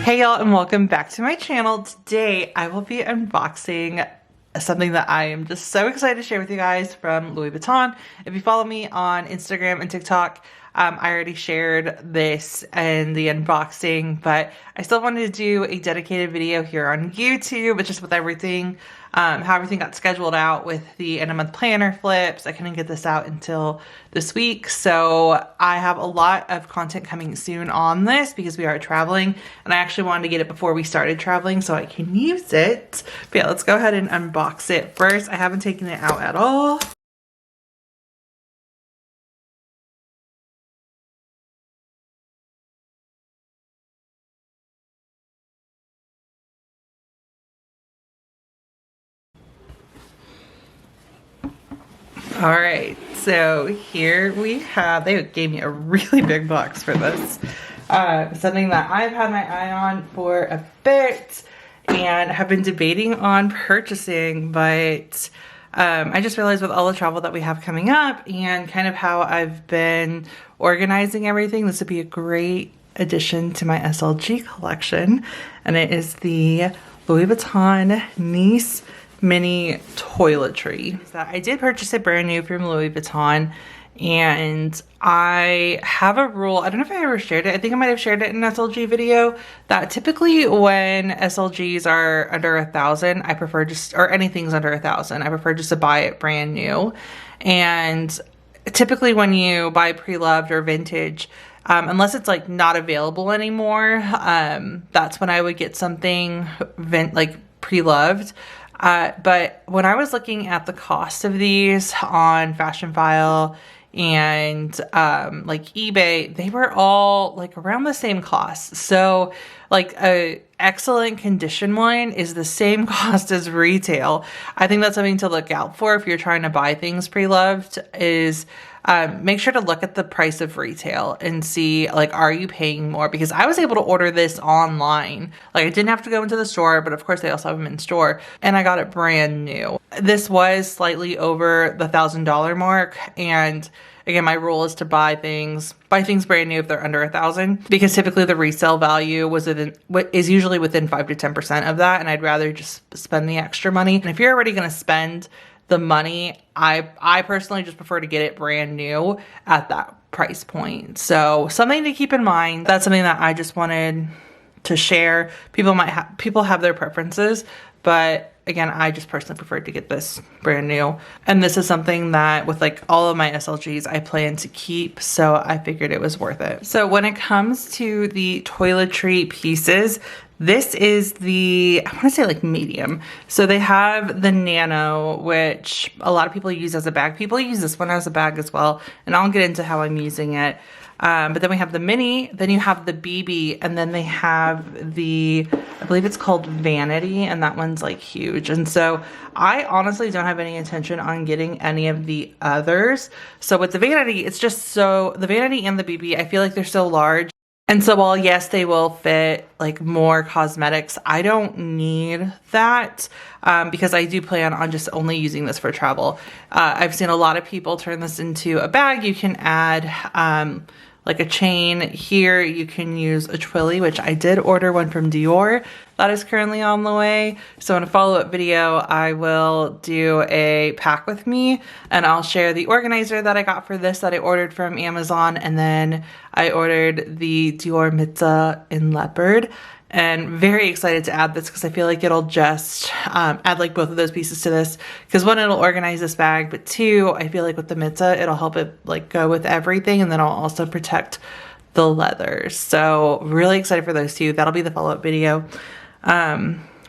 Hey y'all, and welcome back to my channel. Today I will be unboxing something that I am just so excited to share with you guys from Louis Vuitton. If you follow me on Instagram and TikTok, I already shared this and the unboxing, but I still wanted to do a dedicated video here on YouTube. But just with everything, how everything got scheduled out with the end of month planner flips, I couldn't get this out until this week. So I have a lot of content coming soon on this because we are traveling, and I actually wanted to get it before we started traveling so I can use it. But yeah, let's go ahead and unbox it first. I haven't taken it out at all. All right, so here we have, they gave me a really big box for this. Something that I've had my eye on for a bit and have been debating on purchasing, but I just realized with all the travel that we have coming up and kind of how I've been organizing everything, this would be a great addition to my SLG collection. And it is the Louis Vuitton Nice Mini toiletry. I did purchase it brand new from Louis Vuitton, and I have a rule, I don't know if I ever shared it, I think I might have shared it in an SLG video, that typically when SLGs are under 1,000, I prefer just, or anything's under 1,000, I prefer just to buy it brand new. And typically when you buy pre-loved or vintage, unless it's like not available anymore, that's when I would get something like pre-loved. But when I was looking at the cost of these on Fashion File and like eBay, they were all like around the same cost. So like a excellent condition one is the same cost as retail. I think that's something to look out for if you're trying to buy things pre-loved, is make sure to look at the price of retail and see, like, are you paying more? Because I was able to order this online. Like, I didn't have to go into the store, but of course they also have them in store, and I got it brand new. This was slightly over the $1,000 mark, and again, my rule is to buy things brand new if they're under 1,000, because typically the resale value is usually within 5 to 10% of that, and I'd rather just spend the extra money. And if you're already going to spend the money, I personally just prefer to get it brand new at that price point. So something to keep in mind. That's something that I just wanted to share. People have their preferences, but again, I just personally prefer to get this brand new. And this is something that with like all of my SLGs, I plan to keep. So I figured it was worth it. So when it comes to the toiletry pieces, this is the, I want to say like medium. So they have the nano, which a lot of people use as a bag. People use this one as a bag as well. And I'll get into how I'm using it. But then we have the mini, then you have the BB, and then they have the, I believe it's called Vanity, and that one's like huge. And so I honestly don't have any intention on getting any of the others. So with the Vanity, it's just so, the Vanity and the BB, I feel like they're so large. And so while yes, they will fit like more cosmetics, I don't need that because I do plan on just only using this for travel. I've seen a lot of people turn this into a bag. You can add like a chain here. You can use a twilly, which I did order one from Dior. That is currently on the way. So in a follow-up video, I will do a pack with me, and I'll share the organizer that I got for this that I ordered from Amazon. And then I ordered the Dior Mitza in leopard, and very excited to add this because I feel like it'll just add like both of those pieces to this, because one, it'll organize this bag, but two, I feel like with the Mitza, it'll help it like go with everything, and then I'll also protect the leathers. So really excited for those two. That'll be the follow-up video.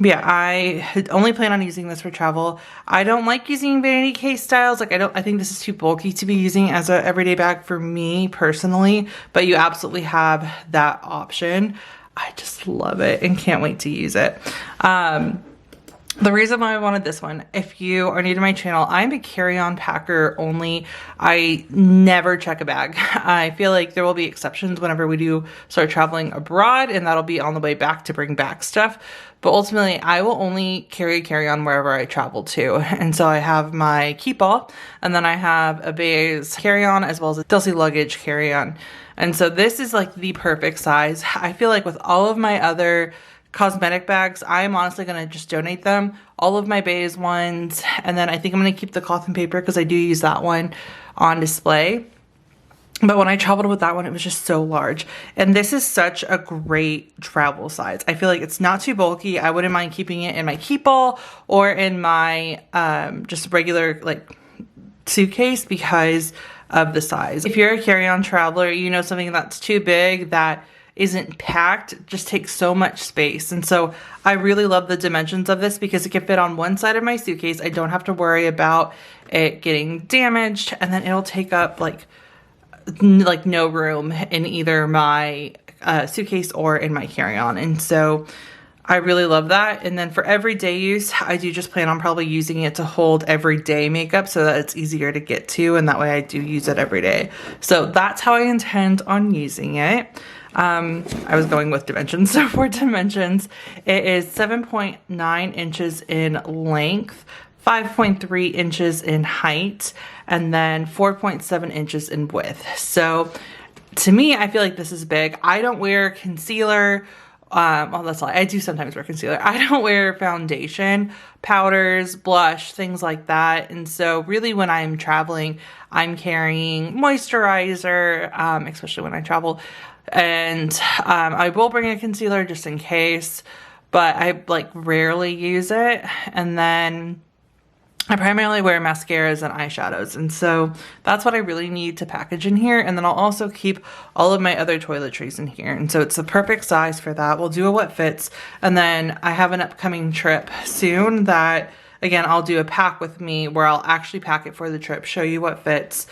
Yeah, I only plan on using this for travel. I don't like using vanity case styles. Like I think this is too bulky to be using as an everyday bag for me personally, but you absolutely have that option. I just love it and can't wait to use it. The reason why I wanted this one, if you are new to my channel, I'm a carry-on packer only. I never check a bag. I feel like there will be exceptions whenever we do start traveling abroad, and that'll be on the way back to bring back stuff. But ultimately, I will only carry-on wherever I travel to. And so I have my keep all, and then I have a Bé's carry-on as well as a Delsey luggage carry-on. And so this is like the perfect size. I feel like with all of my other cosmetic bags, I am honestly going to just donate them. All of my Bé's ones, and then I think I'm going to keep the cloth and paper because I do use that one on display. But when I traveled with that one, it was just so large. And this is such a great travel size. I feel like it's not too bulky. I wouldn't mind keeping it in my keep all or in my just regular like suitcase because of the size. If you're a carry-on traveler, you know something that's too big that isn't packed just takes so much space. And so I really love the dimensions of this because it can fit on one side of my suitcase. I don't have to worry about it getting damaged, and then it'll take up like no room in either my suitcase or in my carry-on. And so I really love that. And then for everyday use, I do just plan on probably using it to hold everyday makeup so that it's easier to get to, and that way I do use it every day. So that's how I intend on using it. I was going with dimensions. So for dimensions, it is 7.9 inches in length, 5.3 inches in height, and then 4.7 inches in width. So to me, I feel like this is big. I don't wear concealer. Well, that's all. I do sometimes wear concealer. I don't wear foundation, powders, blush, things like that. And so really when I'm traveling, I'm carrying moisturizer, especially when I travel. And I will bring a concealer just in case, but I like rarely use it. And then I primarily wear mascaras and eyeshadows, and so that's what I really need to package in here. And then I'll also keep all of my other toiletries in here, and so it's the perfect size for that. We'll do a what fits, and then I have an upcoming trip soon that, again, I'll do a pack with me where I'll actually pack it for the trip, show you what fits.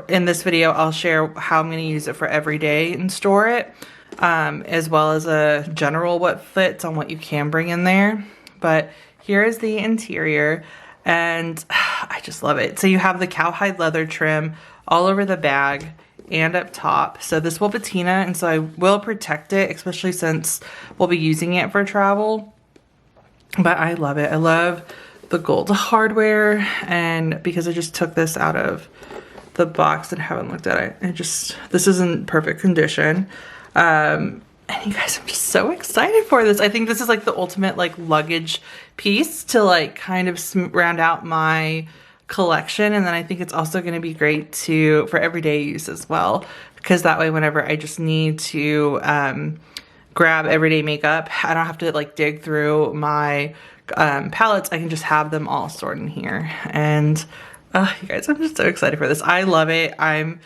In this video, I'll share how I'm going to use it for every day and store it, as well as a general what fits on what you can bring in there. But here is the interior. And I just love it. So you have the cowhide leather trim all over the bag and up top. So this will patina, and so I will protect it, especially since we'll be using it for travel. But I love it. I love the gold hardware, and because I just took this out of the box and haven't looked at it, this is in perfect condition. And you guys, I'm just so excited for this. I think this is like the ultimate like luggage piece to like kind of round out my collection. And then I think it's also going to be great for everyday use as well, because that way whenever I just need to grab everyday makeup, I don't have to like dig through my palettes. I can just have them all stored in here. And you guys, I'm just so excited for this. I love it. I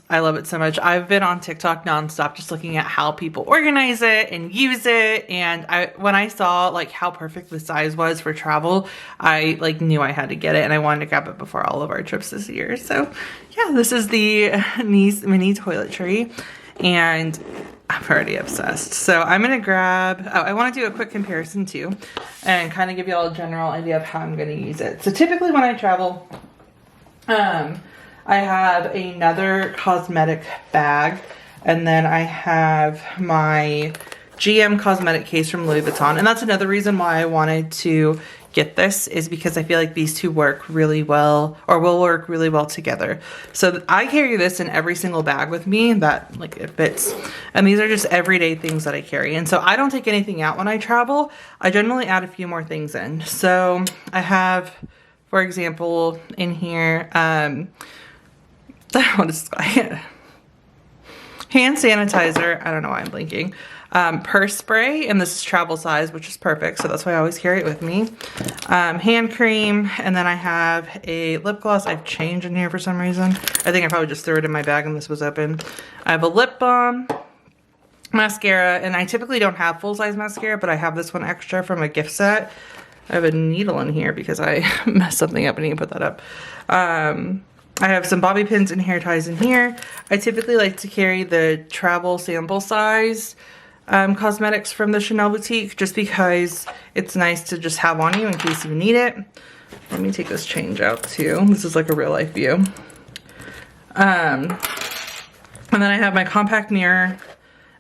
love it so much. I've been on TikTok nonstop just looking at how people organize it and use it. And when I saw like how perfect the size was for travel, I like knew I had to get it, and I wanted to grab it before all of our trips this year. So yeah, this is the Nice Mini toiletry, and I'm already obsessed. So I'm gonna grab, I wanna do a quick comparison too, and kind of give you all a general idea of how I'm gonna use it. So typically when I travel, I have another cosmetic bag, and then I have my GM cosmetic case from Louis Vuitton. And that's another reason why I wanted to get this, is because I feel like these two work really well, or will work really well together. So I carry this in every single bag with me that like it fits. And these are just everyday things that I carry. And so I don't take anything out when I travel. I generally add a few more things in. So I have, for example, in here, what is this? Hand sanitizer. I don't know why I'm blinking. Purse spray, and this is travel size, which is perfect. So that's why I always carry it with me. Hand cream, and then I have a lip gloss. I've changed in here for some reason. I think I probably just threw it in my bag and this was open. I have a lip balm, mascara, and I typically don't have full-size mascara, but I have this one extra from a gift set. I have a needle in here because I messed something up and I need to put that up. I have some bobby pins and hair ties in here. I typically like to carry the travel sample size cosmetics from the Chanel boutique, just because it's nice to just have on you in case you need it. Let me take this change out too. This is like a real life view. And then I have my compact mirror,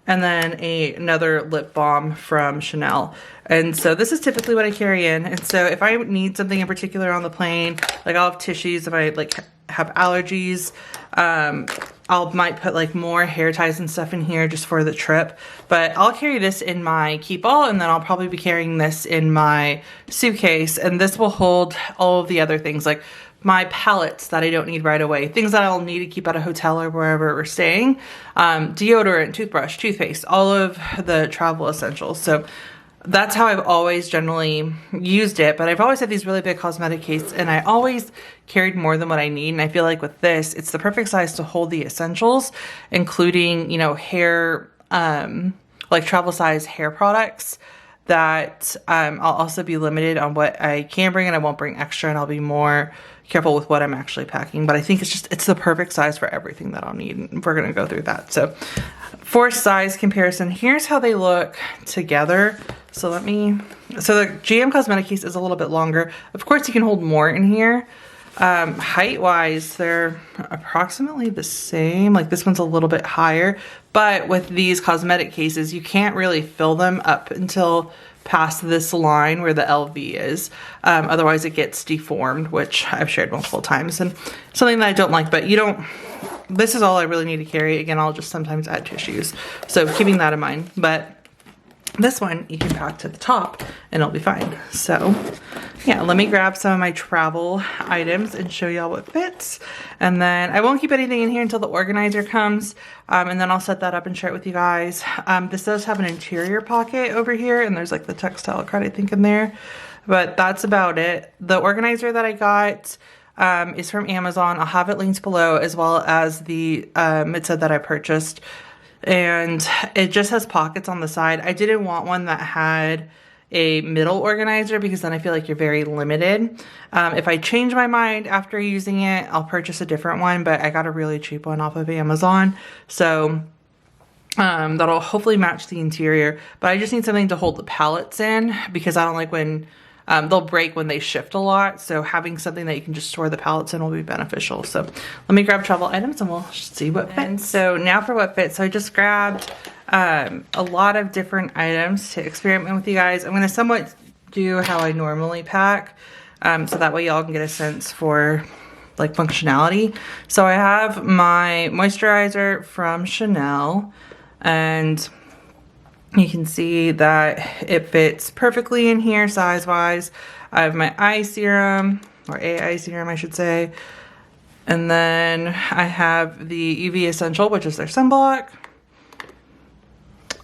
and then another lip balm from Chanel. And so this is typically what I carry in. And so if I need something in particular on the plane, like I'll have tissues if I like have allergies, might put like more hair ties and stuff in here just for the trip. But I'll carry this in my keep all, and then I'll probably be carrying this in my suitcase. And this will hold all of the other things, like my palettes that I don't need right away, things that I'll need to keep at a hotel or wherever we're staying, deodorant, toothbrush, toothpaste, all of the travel essentials. So that's how I've always generally used it, but I've always had these really big cosmetic cases, and I always carried more than what I need. And I feel like with this, it's the perfect size to hold the essentials, including, you know, hair, like travel size hair products that I'll also be limited on what I can bring, and I won't bring extra, and I'll be more careful with what I'm actually packing. But I think it's the perfect size for everything that I'll need, and we're gonna go through that. So for size comparison, here's how they look together. So the GM Cosmetic case is a little bit longer. Of course, you can hold more in here. Height wise, they're approximately the same. Like this one's a little bit higher, but with these cosmetic cases, you can't really fill them up until past this line where the LV is. Otherwise it gets deformed, which I've shared multiple times, and something that I don't like. But this is all I really need to carry. Again, I'll just sometimes add tissues, so keeping that in mind. But this one you can pack to the top and it'll be fine. So yeah, let me grab some of my travel items and show y'all what fits. And then I won't keep anything in here until the organizer comes, and then I'll set that up and share it with you guys. This does have an interior pocket over here, and there's like the textile card I think in there, but that's about it. The organizer that I got is from Amazon. I'll have it linked below, as well as the midset that I purchased. And it just has pockets on the side. I didn't want one that had a middle organizer, because then I feel like you're very limited. If I change my mind after using it, I'll purchase a different one, but I got a really cheap one off of Amazon. So that'll hopefully match the interior, but I just need something to hold the palettes in, because I don't like when they'll break when they shift a lot. So having something that you can just store the palettes in will be beneficial. So let me grab travel items and we'll see what fits. So now for what fits. So I just grabbed a lot of different items to experiment with you guys. I'm going to somewhat do how I normally pack, so that way y'all can get a sense for like functionality. So I have my moisturizer from Chanel, and you can see that it fits perfectly in here size wise. I have my eye serum, or eye serum I should say, and then I have the UV Essential, which is their sunblock.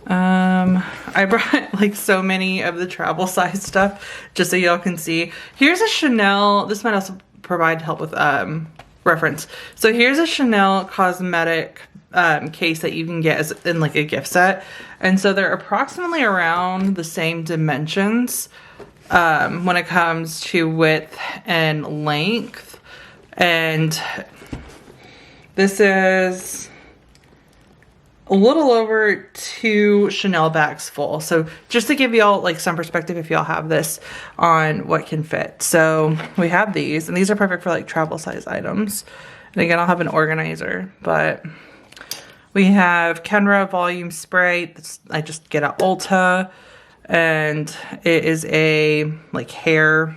I brought like so many of the travel size stuff just so y'all can see. Here's a Chanel, this might also provide help with reference. So here's a Chanel cosmetic case that you can get as in like a gift set, and so they're approximately around the same dimensions when it comes to width and length. And this is a little over 2 Chanel bags full. So just to give y'all like some perspective, if y'all have this on what can fit. So we have these, and these are perfect for like travel size items. And again, I'll have an organizer, but we have Kenra Volume Spray. I just get at Ulta, and it is a like hairspray.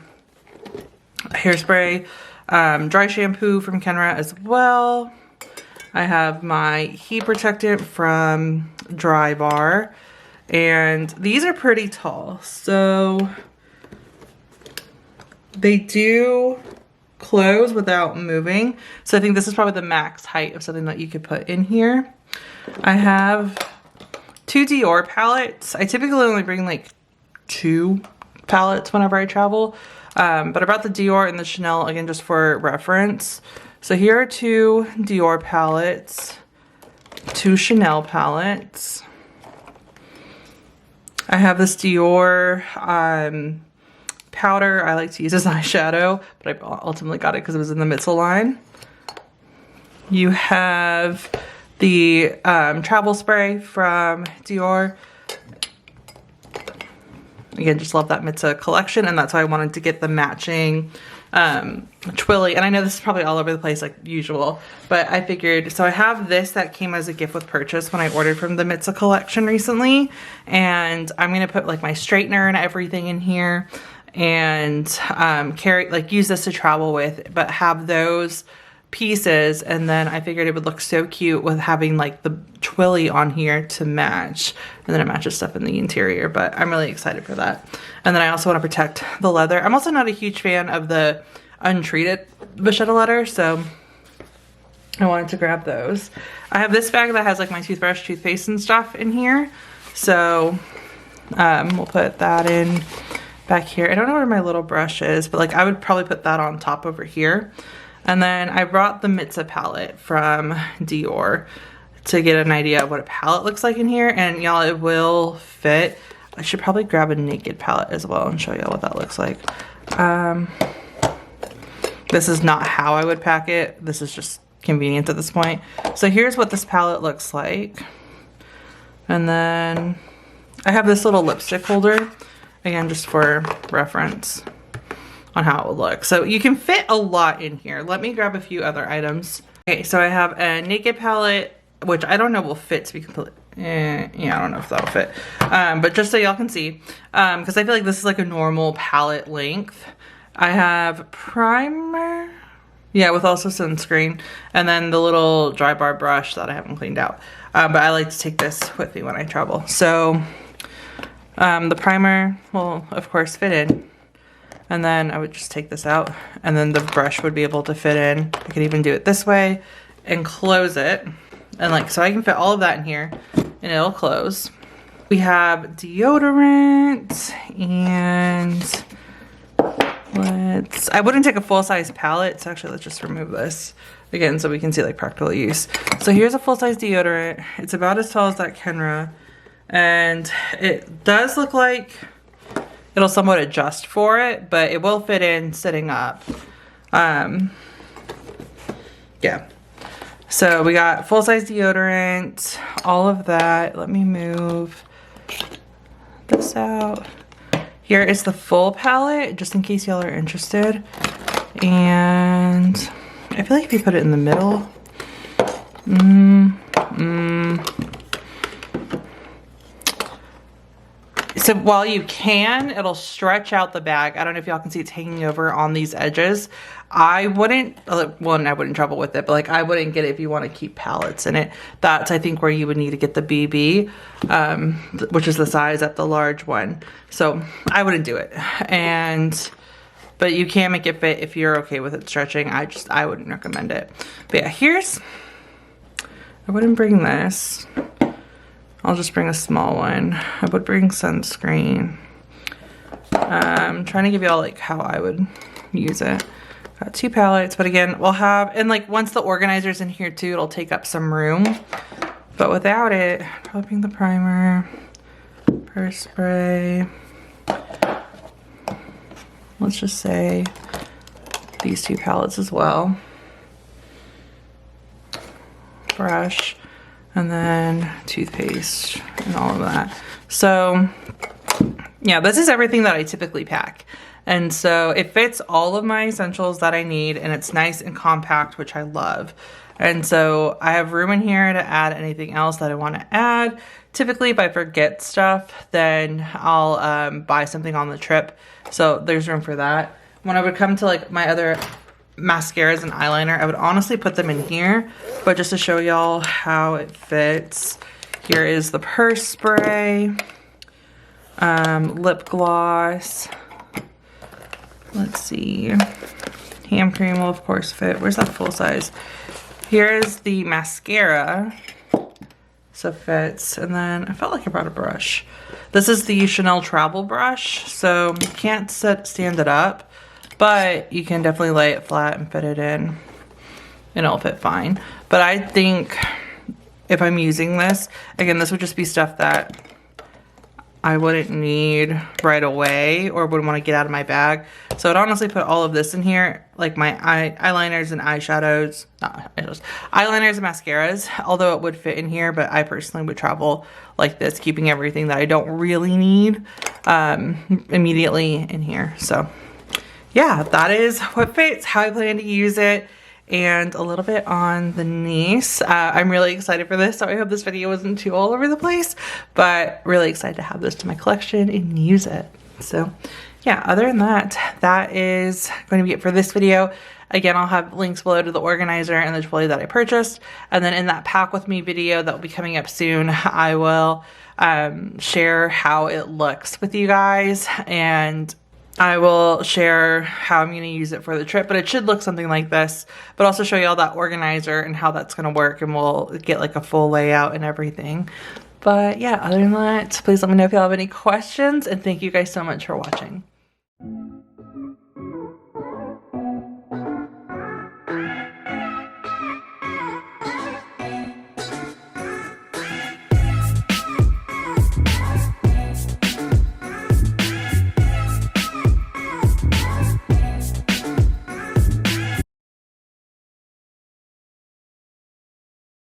Dry shampoo from Kenra as well. I have my heat protectant from Dry Bar, and these are pretty tall, so they do close without moving. So I think this is probably the max height of something that you could put in here. I have 2 Dior palettes. I typically only bring like 2 palettes whenever I travel, but I brought the Dior and the Chanel again just for reference. So here are 2 Dior palettes, 2 Chanel palettes. I have this Dior powder I like to use as eyeshadow, but I ultimately got it because it was in the Mitzel line. You have the travel spray from Dior. Again, just love that Mitza collection, and that's why I wanted to get the matching Twilly. And I know this is probably all over the place like usual, but I figured, so I have this that came as a gift with purchase when I ordered from the Mitza collection recently, and I'm gonna put like my straightener and everything in here, and carry, like, use this to travel with, but have those pieces. And then I figured it would look so cute with having like the Twilly on here to match, and then it matches stuff in the interior. But I'm really excited for that. And then I also want to protect the leather. I'm also not a huge fan of the untreated vachetta leather, so I wanted to grab those. I have this bag that has like my toothbrush, toothpaste and stuff in here, so we'll put that in back here. I don't know where my little brush is, but like I would probably put that on top over here. And then I brought the Mitza palette from Dior to get an idea of what a palette looks like in here. And y'all, it will fit. I should probably grab a naked palette as well and show y'all what that looks like. This is not how I would pack it. This is just convenient at this point. So here's what this palette looks like. And then I have this little lipstick holder, again, just for reference on how it will look. So you can fit a lot in here. Let me grab a few other items. Okay, so I have a naked palette, which I don't know will fit to be complete. Yeah, I don't know if that'll fit. But just so y'all can see, because I feel like this is like a normal palette length. I have primer, yeah, with also sunscreen, and then the little dry bar brush that I haven't cleaned out. But I like to take this with me when I travel. So the primer will of course fit in. And then I would just take this out, and then the brush would be able to fit in. I could even do it this way and close it. And like, so I can fit all of that in here and it'll close. We have deodorant, and I wouldn't take a full-size palette, so actually let's just remove this again so we can see like practical use. So here's a full-size deodorant. It's about as tall as that Kenra, and it does look like it'll somewhat adjust for it, but it will fit in sitting up. Yeah. So we got full-size deodorant, all of that. Let me move this out. Here is the full palette, just in case y'all are interested. And I feel like if you put it in the middle, so while you can, it'll stretch out the bag. I don't know if y'all can see it's hanging over on these edges. I wouldn't, one, I wouldn't trouble with it, but like I wouldn't get it if you want to keep palettes in it. That's, I think, where you would need to get the BB, which is the size at the large one. So I wouldn't do it. But you can make it fit if you're okay with it stretching. I wouldn't recommend it. But yeah, I wouldn't bring this. I'll just bring a small one. I would bring sunscreen. I'm trying to give y'all like how I would use it. Got 2 palettes, but again, we'll have, and like once the organizer's in here too, it'll take up some room. But without it, probably bring the primer, purse spray. Let's just say these 2 palettes as well. Brush. And then toothpaste and all of that. So yeah, this is everything that I typically pack. And so it fits all of my essentials that I need, and it's nice and compact, which I love. And so I have room in here to add anything else that I want to add. Typically, if I forget stuff, then I'll buy something on the trip. So there's room for that. When I would come to like my other mascaras and eyeliner, I would honestly put them in here, but just to show y'all how it fits, here is the purse spray, lip gloss, let's see, hand cream will of course fit. Where's that full size? Here's the mascara, so it fits. And then I felt like I brought a brush. This is the Chanel travel brush, so you can't stand it up, but you can definitely lay it flat and fit it in, and it'll fit fine. But I think if I'm using this, again, this would just be stuff that I wouldn't need right away or would want to get out of my bag. So I'd honestly put all of this in here, like my eyeliners and eyeshadows, not eyeshadows, eyeliners and mascaras, although it would fit in here, but I personally would travel like this, keeping everything that I don't really need immediately in here. So yeah, that is what fits, how I plan to use it, and a little bit on the Nice. I'm really excited for this, so I hope this video wasn't too all over the place, but really excited to have this to my collection and use it. So yeah, other than that, that is going to be it for this video. Again, I'll have links below to the organizer and the jewelry that I purchased. And then in that pack with me video that will be coming up soon, I will share how it looks with you guys, and I will share how I'm going to use it for the trip, but it should look something like this, but also show you all that organizer and how that's going to work, and we'll get like a full layout and everything. But yeah, other than that, please let me know if you have any questions, and thank you guys so much for watching.